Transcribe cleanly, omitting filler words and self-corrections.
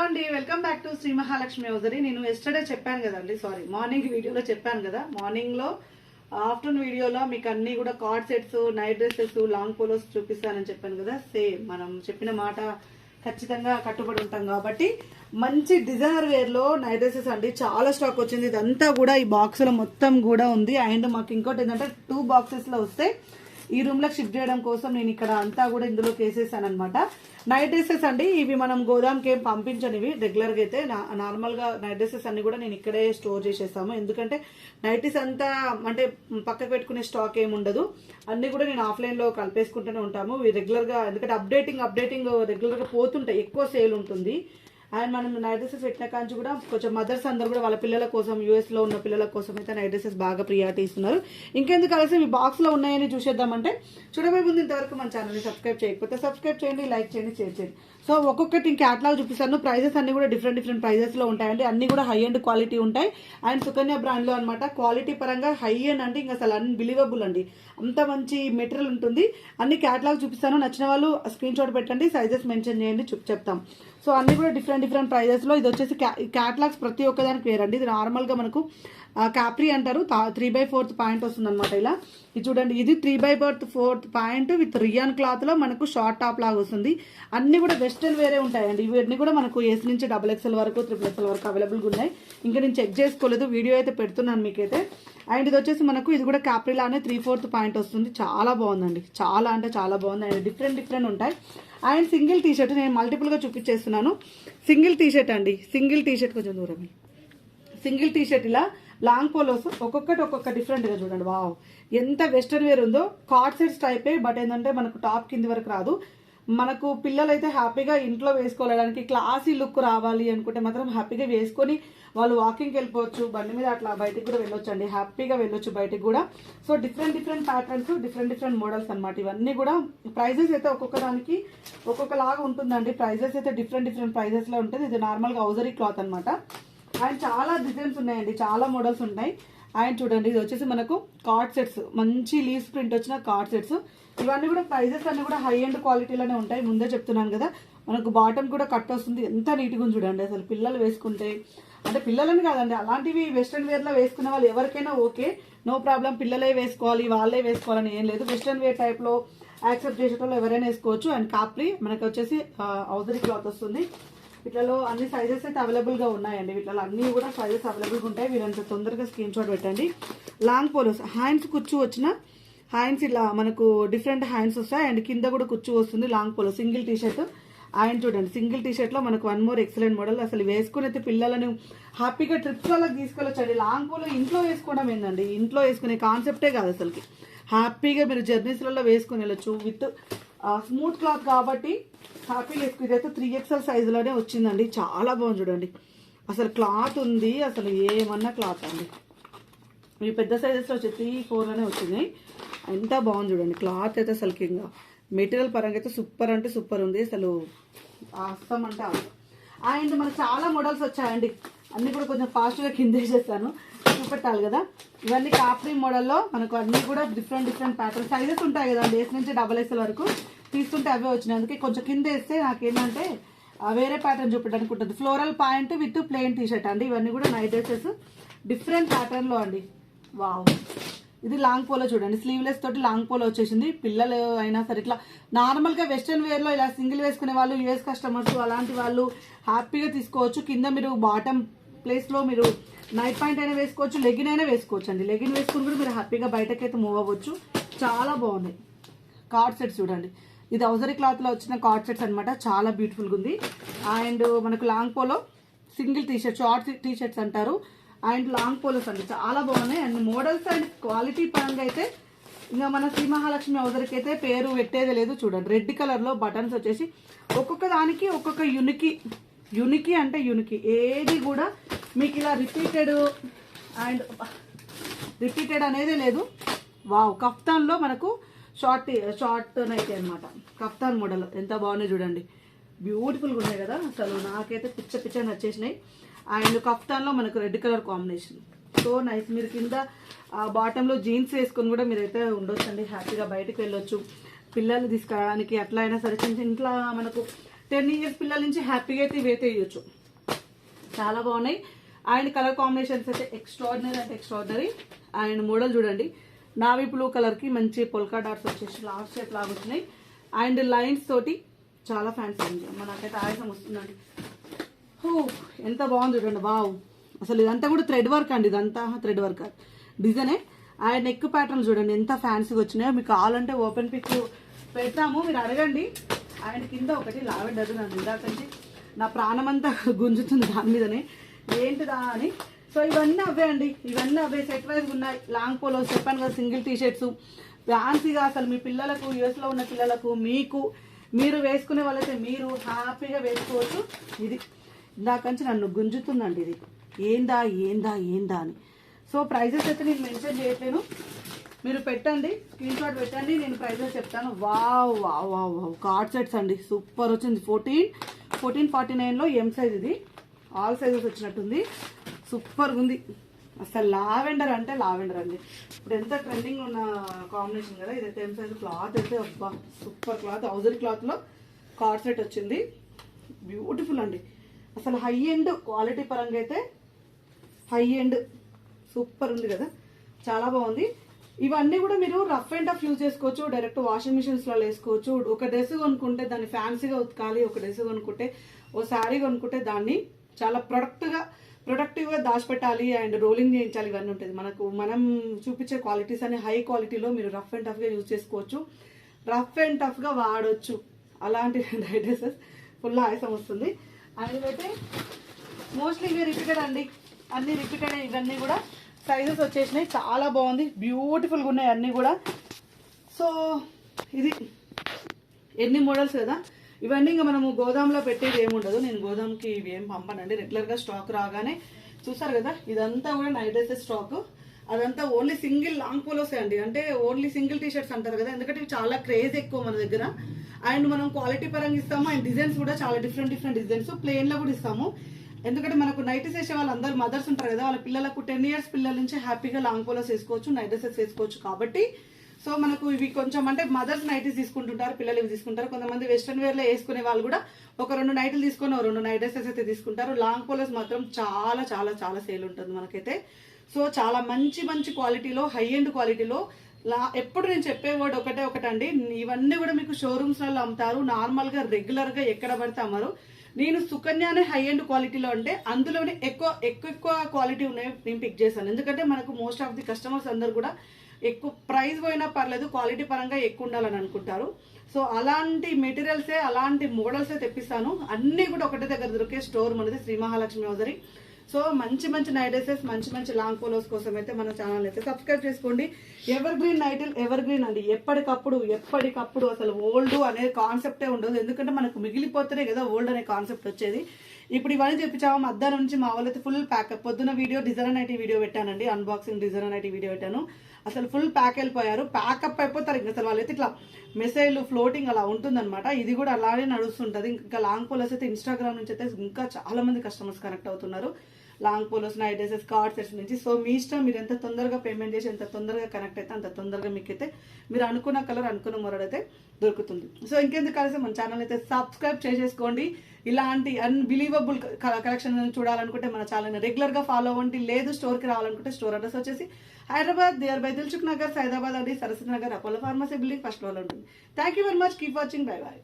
అండి, welcome back to Shri Mahalakshmi hosiery. నేను yesterday చెప్పాను కదండి, సారీ మార్నింగ్ వీడియోలో చెప్పాను కదా. మార్నింగ్ లో ఆఫ్టర్నూన్ వీడియోలో మీకు అన్ని కూడా card sets, night dresses, long polos చూపిస్తానని చెప్పాను కదా. సేమ్ మనం చెప్పిన మాట ఖచ్చితంగా కట్టుబడి ఉంటాం కాబట్టి మంచి డిజైనర్ వేర్ లో నైట్ డ్రెస్సెస్ అండి చాలా స్టాక్ వచ్చింది. ఇదంతా కూడా ఈ బాక్స్ లో మొత్తం కూడా ఉంది. అండ్ మాకు ఇంకోటి ఏంటంటే 2 బాక్సెస్ లో వస్తే ఈ రూమ్ లో షిఫ్ట్ చేయడం కోసం నేను ఇక్కడ అంతా కూడా ఇందులో వేసేసాను అనమాట. నైట్ డ్రెస్సెస్ అండి, ఇవి మనం గోదాంకి ఏం పంపించనివి. రెగ్యులర్ గా అయితే నార్మల్ గా నైట్ డ్రెస్సెస్ అన్ని కూడా నేను ఇక్కడే స్టోర్ చేసేస్తాము. ఎందుకంటే నైటీస్ అంతా అంటే పక్కకు పెట్టుకునే స్టాక్ ఏమి ఉండదు. అన్ని కూడా నేను ఆఫ్లైన్ లో కలిపేసుకుంటూనే ఉంటాము రెగ్యులర్ గా. ఎందుకంటే అప్డేటింగ్ రెగ్యులర్ గా పోతుంటాయి, ఎక్కువ సేల్ ఉంటుంది. అండ్ మనం నైట్ డ్రెస్సెస్ పెట్టిన కాంచి కూడా కొంచెం మదర్స్ అందరూ కూడా వాళ్ళ పిల్లల కోసం, యూఎస్ లో ఉన్న పిల్లల కోసం అయితే నైట్ డ్రెస్సెస్ బాగా ప్రియారిటీ ఇస్తున్నారు. ఇంకెందుకు కలిసి మీ బాక్స్ లో ఉన్నాయని చూసేద్దామంటే చూడబోయే ముందు ఇంతవరకు మన ఛానల్ని సబ్స్క్రైబ్ చేయకపోతే సబ్స్క్రైబ్ చేయండి, లైక్ చేయండి, షేర్ చేయండి. సో ఒక్కొక్కటి ఇంకా క్యాటలాగ్ చూపిస్తాను. ప్రైజెస్ అన్ని కూడా డిఫరెంట్ ప్రైజెస్ లో ఉంటాయండి. అన్ని కూడా హై అండ్ క్వాలిటీ ఉంటాయి. అండ్ సుకన్య బ్రాండ్ లో అనమాట. క్వాలిటీ పరంగా హై అండ్ అంటే ఇంకా అసలు అన్బిలీవబుల్ అండి, అంత మంచి మెటీరియల్ ఉంటుంది. అన్ని క్యాటలాగ్ చూపిస్తాను. నచ్చిన వాళ్ళు స్క్రీన్ షాట్ పెట్టండి, సైజెస్ మెన్షన్ చేయండి, చెప్తాం. సో అన్ని కూడా డిఫరెంట్ ప్రైజెస్ లో. ఇది వచ్చేసి క్యాటలాగ్స్ ప్రతి ఒక్కదానికి వేరండి. ఇది నార్మల్ గా మనకు క్యాప్రీ అంటారు. 3/4 పాయింట్ వస్తుంది అనమాట. ఇలా ఇది చూడండి, ఇది 3/4 పాయింట్ విత్ రియాన్ క్లాత్ లో మనకు షార్ట్ టాప్ లాగా వస్తుంది. అన్ని కూడా వెస్టర్న్ వేరే ఉంటాయండి. ఇవన్నీ కూడా మనకు ఎస్ నుంచి XXL వరకు, XXL వరకు అవైలబుల్ గా ఉన్నాయి. ఇంకా నేను చెక్ చేసుకోలేదు, వీడియో అయితే పెడుతున్నాను మీకైతే. అండ్ ఇది వచ్చేసి మనకు ఇది కూడా క్యాప్రీ లానే 3/4 పాయింట్ వస్తుంది. చాలా బాగుందండి, చాలా అంటే చాలా బాగుంది. అండ్ డిఫరెంట్ ఉంటాయి. అండ్ సింగిల్ టీషర్ట్ నేను మల్టిపుల్ గా చూపించేస్తున్నాను. సింగిల్ టీషర్ట్ అండి, సింగిల్ టీషర్ట్ కొంచెం దూరం. సింగిల్ టీషర్ట్ ఇలా లాంగ్ పోలోస్ ఒక్కొక్క డిఫరెంట్ గా చూడండి. వావ్, ఎంత వెస్టర్న్ వేర్ ఉందో. కార్డ్ సెట్స్ టైపే, బట్ ఏంటంటే మనకు టాప్ కింది వరకు రాదు. మనకు పిల్లలైతే హ్యాపీగా ఇంట్లో వేసుకోవడానికి క్లాసీ లుక్ రావాలి అనుకుంటే మాత్రం హ్యాపీగా వేసుకొని వాళ్ళు వాకింగ్కి వెళ్ళిపోవచ్చు, బండి మీద అట్లా బయటికి కూడా వెళ్ళొచ్చు అండి, హ్యాపీగా వెళ్ళొచ్చు బయటికి కూడా. So different patterns, different models అనమాట. ఇవన్నీ కూడా ప్రైజెస్ అయితే ఒక్కొక్క దానికి ఒక్కొక్కలాగా ఉంటుందండి. ప్రైజెస్ అయితే డిఫరెంట్ ప్రైజెస్ లో ఉంటుంది. ఇది నార్మల్గా హౌజరీ క్లాత్ అనమాట. అండ్ చాలా డిజైన్స్ ఉన్నాయండి, చాలా మోడల్స్ ఉన్నాయి. అండ్ చూడండి, ఇది వచ్చేసి మనకు కార్డ్ సెట్స్, మంచి లీవ్స్ ప్రింట్ వచ్చిన కార్డ్ సెట్స్. ఇవన్నీ కూడా ప్రైజెస్ అన్ని కూడా హై అండ్ క్వాలిటీలోనే ఉంటాయి. ముందే చెప్తున్నాను కదా. మనకు బాటమ్ కూడా కట్ వస్తుంది. ఎంత నీట్గా ఉంది చూడండి. అసలు పిల్లలు వేసుకుంటే, అంటే పిల్లలని కాదండి, అలాంటివి వెస్ట్రన్ వేర్ లో వేసుకునే వాళ్ళు ఎవరికైనా ఓకే, నో ప్రాబ్లం. పిల్లలే వేసుకోవాలి, వాళ్ళే వేసుకోవాలని ఏం లేదు. వెస్ట్రన్ వేర్ టైప్ లో యాక్సెప్ట్ చేసేటప్పుడు ఎవరైనా వేసుకోవచ్చు. అండ్ కాప్రీ మనకు వచ్చేసి హౌజరీ క్లాత్ వస్తుంది. వీటిలో అన్ని సైజెస్ అయితే అవైలబుల్ గా ఉన్నాయండి. వీటిలో అన్ని కూడా సైజెస్ అవైలబుల్ గా ఉంటాయి. వీరంత తొందరగా స్క్రీన్ షాట్ పెట్టండి. లాంగ్ పోలోస్, హ్యాండ్స్ కుచ్చు వచ్చిన హ్యాండ్స్ ఇలా మనకు డిఫరెంట్ హ్యాండ్స్ వస్తాయి. అండ్ కింద కూడా కుచ్చు వస్తుంది. Long polo single T-shirt. And చూడండి, సింగిల్ టీషర్ట్ లో మనకు 1 మోర్ ఎక్సలెంట్ మోడల్. అసలు వేసుకుని అయితే పిల్లలను హ్యాపీగా ట్రిప్స్ వాళ్ళకి తీసుకెళ్ళొచ్చండి. లాంగ్ పోలో ఇంట్లో వేసుకోవడం ఏందండి, ఇంట్లో వేసుకునే కాన్సెప్టే కాదు అసలుకి. హ్యాపీగా మీరు జర్నీస్లలో వేసుకుని వెళ్ళొచ్చు. విత్ స్మూత్ క్లాత్ కాబట్టి హ్యాపీగా వేసుకుని. ఇదైతే 3XL సైజులోనే వచ్చిందండి. చాలా బాగుంది చూడండి. అసలు క్లాత్ ఉంది, అసలు ఏమన్నా క్లాత్ అండి. ఈ పెద్ద సైజెస్ లో వచ్చి 3-4 లోనే వచ్చినాయి. ఎంత బాగుంది చూడండి. క్లాత్ అయితే అసలు కింద మెటీరియల్ పరంగా అయితే సూపర్ అంటే సూపర్ ఉంది. అసలు అవసరం అంటే అవసరం. అండ్ మనకు చాలా మోడల్స్ వచ్చాయండి. అన్ని కూడా కొంచెం ఫాస్ట్గా కింద వేసేస్తాను, చూపెట్టాలి కదా. ఇవన్నీ కాప్రీ మోడల్లో మనకు అన్ని కూడా డిఫరెంట్ ప్యాటర్న్ సైజెస్ ఉంటాయి కదండి. ఎస్ నుంచి XXL వరకు తీసుకుంటే అవే వచ్చినాయి. అందుకే కొంచెం కింద వేస్తే నాకేంటంటే వేరే ప్యాటర్న్ చూపెట్టడానికి ఉంటుంది. Floral point with plain T-shirt అండి. ఇవన్నీ కూడా నైట్ డ్రెస్సెస్ డిఫరెంట్ ప్యాటర్న్ లో అండి. వావ్, ఇది లాంగ్ పోలో చూడండి. స్లీవ్లెస్ తోటి లాంగ్ పోలో వచ్చేసింది. పిల్లలు అయినా సరే ఇట్లా నార్మల్ గా వెస్టర్న్ వేర్ లో ఇలా సింగిల్ వేసుకునే వాళ్ళు, యూఎస్ కస్టమర్స్ అలాంటి వాళ్ళు హ్యాపీగా తీసుకోవచ్చు. కింద మీరు బాటమ్ ప్లేస్ లో మీరు నైట్ పాయింట్ అయినా వేసుకోవచ్చు, లెగిన్ అయినా వేసుకోవచ్చు అండి. లెగిన్ వేసుకుని కూడా మీరు హ్యాపీగా బయటకైతే మూవ్ అవ్వచ్చు. చాలా బాగున్నాయి. కార్డ్ సెట్స్ చూడండి. ఇది హౌజరీ క్లాత్ లో వచ్చిన కార్డ్ సెట్స్ అనమాట. చాలా బ్యూటిఫుల్ గా ఉంది. అండ్ మనకు long polo single T-shirt, short T-shirts అంటారు. అండ్ లాంగ్ పోలోస్ అండి, చాలా బాగున్నాయి. అండ్ మోడల్స్ అండ్ క్వాలిటీ పరంగా అయితే ఇంకా మన శ్రీ మహాలక్ష్మి హౌజరీకి అయితే పేరు పెట్టేదే లేదు. చూడండి, రెడ్ కలర్ లో బటన్స్ వచ్చేసి ఒక్కొక్క దానికి ఒక్కొక్క యునికి అంటే యునికి. ఏది కూడా మీకు ఇలా రిపీటెడ్ అనేది లేదు. వావ్, కఫ్తాన్ లో మనకు షార్ట్ నైట్ అనమాట. కఫ్తాన్ మోడల్ ఎంత బాగున్నాయి చూడండి. బ్యూటిఫుల్గా ఉన్నాయి కదా. అసలు నాకైతే పిచ్చ నచ్చేసినాయి. అండ్ కఫ్తాన్ లో మనకు red colour combination, so nice. మీరు కింద బాటంలో జీన్స్ వేసుకొని కూడా మీరైతే ఉండొచ్చు అండి. హ్యాపీగా బయటకు వెళ్ళొచ్చు, పిల్లలు తీసుకురావడానికి అట్లా అయినా సరే. చిన్న ఇంట్లో మనకు 10 ఇయర్స్ పిల్లల నుంచి హ్యాపీగా అయితే ఇవైతే ఇవ్వచ్చు. చాలా బాగున్నాయి. అండ్ కలర్ కాంబినేషన్స్ అయితే ఎక్స్ట్రాడినరీ అంటే ఎక్స్ట్రాడినరీ. అండ్ మోడల్ చూడండి, నావీ బ్లూ కలర్కి మంచి పొల్కా డాట్స్ వచ్చేసి లాస్ట్ షేప్ లాగా వచ్చినాయి. అండ్ లైన్స్ తోటి చాలా ఫ్యాన్సీ అండి. మనకైతే ఆయాసం వస్తుందండి. ఎంత బాగుంది చూడండి. వావ్, అసలు ఇదంతా కూడా థ్రెడ్ వర్క్ అండి. ఇదంతా థ్రెడ్ వర్క్ డిజైనే. అండ్ నెక్ ప్యాటర్న్ చూడండి ఎంత ఫ్యాన్సీగా వచ్చినాయో. మీకు కావాలంటే ఓపెన్ పిక్ పెడతాము, మీరు అడగండి. అండ్ కింద ఒకటి లావెండర్, నాకు ఇందాకంటే నా ప్రాణం అంతా గుంజుతుంది దాని మీదనే, ఏంటిదా అని. సో ఇవన్నీ అవే అండి, ఇవన్నీ అవే సెట్ వైజ్ ఉన్నాయి. లాంగ్ పోలోస్ చెప్పాను కదా, సింగిల్ టీషర్ట్స్ ఫ్యాన్సీగా అసలు మీ పిల్లలకు, యూఎస్లో ఉన్న పిల్లలకు, మీకు, మీరు వేసుకునే వాళ్ళైతే మీరు హ్యాపీగా వేసుకోవచ్చు. ఇది ఇందాకంచి నన్ను గుంజుతుందండి, ఇది ఏందా ఏందా ఏందా అని. సో ప్రైజెస్ అయితే నేను మెన్షన్ చేయట్లేను, మీరు పెట్టండి, స్క్రీన్ షాట్ పెట్టండి, నేను ప్రైజెస్ చెప్తాను. Wow wow wow wow, card sets అండి, సూపర్ వచ్చింది. 1449లో ఎం సైజ్, ఇది ఆల్ సైజెస్ వచ్చినట్టుంది. సూపర్గా ఉంది అసలు. లావెండర్ అంటే లావెండర్ అండి, ఇప్పుడు ఎంత ట్రెండింగ్ ఉన్న కాంబినేషన్ కదా. ఇదైతే ఎం సైజ్. క్లాత్ అయితే అబ్బా సూపర్ క్లాత్, హౌజర్ క్లాత్లో కార్డ్ సెట్ వచ్చింది. బ్యూటిఫుల్ అండి, అసలు హై ఎండ్ క్వాలిటీ పరంగా అయితే హై ఎండ్ సూపర్ ఉంది కదా, చాలా బాగుంది. ఇవన్నీ కూడా మీరు రఫ్ అండ్ టఫ్ యూజ్ చేసుకోవచ్చు, డైరెక్ట్ వాషింగ్ మిషన్స్లో వేసుకోవచ్చు. ఒక డ్రెస్ కొనుక్కుంటే దాన్ని ఫ్యాన్సీగా ఉతకాలి, ఒక డ్రెస్ కొనుక్కుంటే, ఓ శారీ కొనుక్కుంటే దాన్ని చాలా ప్రొడక్టివ్గా దాచిపెట్టాలి అండ్ రోలింగ్ చేయించాలి, ఇవన్నీ ఉంటుంది. మనం చూపించే క్వాలిటీస్ అనే హై క్వాలిటీలో మీరు రఫ్ అండ్ టఫ్గా యూజ్ చేసుకోవచ్చు, రఫ్ అండ్ టఫ్గా వాడవచ్చు. అలాంటి డ్రెస్సెస్ ఫుల్ ఆయాసం వస్తుంది. అండ్ ఇవైతే మోస్ట్లీ ఇవి రిపీటెడ్ అండి, అన్ని రిపీటెడ్. ఇవన్నీ కూడా సైజెస్ వచ్చేసినాయి, చాలా బాగుంది, బ్యూటిఫుల్గా ఉన్నాయి అన్నీ కూడా. సో ఇది ఎన్ని మోడల్స్ కదా. ఇవన్నీ ఇంకా మనము గోదాంలో పెట్టేది ఏముండదు, నేను గోదాంకి ఇవి ఏం పంపనండి. రెగ్యులర్గా స్టాక్ రాగానే చూసారు కదా, ఇదంతా కూడా నైట్ డ్రెస్సెస్ స్టాక్. అదంతా ఓన్లీ సింగిల్ లాంగ్ పోలోసే అండి, అంటే ఓన్లీ సింగిల్ టీషర్ట్స్ అంటారు కదా, ఎందుకంటే ఇవి చాలా క్రేజ్ ఎక్కువ మన దగ్గర. అండ్ మనం క్వాలిటీ పరంగా ఇస్తాము, అండ్ డిజైన్స్ కూడా చాలా డిఫరెంట్ డిజైన్స్ ప్లెయిన్లో కూడా ఇస్తాము. ఎందుకంటే మనకు నైటీస్ వేసే వాళ్ళందరూ మదర్స్ ఉంటారు కదా, వాళ్ళ పిల్లలకు 10 ఇయర్స్ పిల్లల నుంచి హ్యాపీగా లాంగ్ పోలోస్ వేసుకోవచ్చు, నైట్ డ్రెస్సెస్ వేసుకోవచ్చు. కాబట్టి సో మనకు ఇవి కొంచెం అంటే మదర్స్ నైటీస్ తీసుకుంటుంటారు, పిల్లలు ఇవి తీసుకుంటారు. కొంతమంది వెస్ట్రన్ వేర్లో వేసుకునే వాళ్ళు కూడా ఒక 2 నైట్లు తీసుకొని 2 నైట్ డ్రెస్సెస్ అయితే తీసుకుంటారు. లాంగ్ పోలోస్ మాత్రం చాలా చాలా చాలా సేల్ ఉంటుంది మనకైతే. సో చాలా మంచి క్వాలిటీలో, హై ఎండ్ క్వాలిటీలో. ఎప్పుడు నేను చెప్పే వర్డ్ ఒకటండి, ఇవన్నీ కూడా మీకు షోరూమ్స్లలో అమ్ముతారు, నార్మల్గా రెగ్యులర్గా ఎక్కడ పడితే అమ్మరు. నేను సుకన్య అనే హై ఎండ్ క్వాలిటీలో అంటే అందులోనే ఎక్కువ క్వాలిటీ ఉన్నాయి నేను పిక్ చేశాను. ఎందుకంటే మనకు మోస్ట్ ఆఫ్ ది కస్టమర్స్ అందరు కూడా ఎక్కువ ప్రైస్ పోయినా పర్లేదు, క్వాలిటీ పరంగా ఎక్కువ ఉండాలని అనుకుంటారు. సో అలాంటి మెటీరియల్సే, అలాంటి మోడల్సే తెప్పిస్తాను. అన్నీ కూడా ఒకటే దగ్గర దొరికే స్టోర్ మనది, శ్రీ మహాలక్ష్మి హౌజరీ. సో మంచి నైట్ డ్రెస్సెస్, మంచి లాంగ్ పోలోస్ కోసం అయితే మన ఛానల్ అయితే సబ్స్క్రైబ్ చేసుకోండి. ఎవర్ గ్రీన్ నైటిల్, ఎవర్ గ్రీన్ అండి, ఎప్పటికప్పుడు అసలు ఓల్డ్ అనే కాన్సెప్టే ఉండదు. ఎందుకంటే మనకు మిగిలిపోతేనే కదా ఓల్డ్ అనే కాన్సెప్ట్ వచ్చేది. ఇప్పుడు ఇవన్నీ చెప్పించాము, మధ్యాహ్నం నుంచి మా వాళ్ళైతే ఫుల్ ప్యాకప్. పొద్దున వీడియో డిజైనర్ నైటీ వీడియో పెట్టానండి, అన్బాక్సింగ్ డిజైనర్ నైటీ వీడియో పెట్టాను. అసలు ఫుల్ ప్యాక్ వెళ్ళిపోయారు, ప్యాకప్ అయిపోతారు. ఇంకా అసలు వాళ్ళైతే ఇట్లా మెసేజ్లు ఫ్లోటింగ్ అలా ఉంటుందన్నమాట. ఇది కూడా అలానే నడుస్తుంటుంది. ఇంకా లాంగ్ పోలోస్ అయితే ఇన్స్టాగ్రామ్ నుంచి అయితే ఇంకా చాలా మంది కస్టమర్స్ కనెక్ట్ అవుతున్నారు. Long polos, night dresses, card sets నుంచి. సో మీ ఇష్టం, మీరు ఎంత తొందరగా పేమెంట్ చేసి ఎంత తొందరగా కనెక్ట్ అయితే అంత తొందరగా మీకైతే మీరు అనుకున్న కలర్, అనుకున్న మోడల్ అయితే దొరుకుతుంది. సో ఇంకెందుకు కలిసి మన ఛానల్ అయితే సబ్స్క్రైబ్ చేసేసుకోండి. ఇలాంటి అన్బిలీవబుల్ కలెక్షన్ చూడాలనుకుంటే మన ఛానల్ని రెగ్యులర్గా ఫాలో అవ్వండి. లేదు స్టోర్కి రావాలనుకుంటే స్టోర్ అడ్రస్ వచ్చేసి హైదరాబాద్, నియర్ బై దిల్సుఖ్ నగర్, సైదాబాద్ అండి, Saraswati Nagar, Apollo pharmacy building first ఫ్లోర్లో ఉంటుంది. Thank you very much, keep watching, bye bye.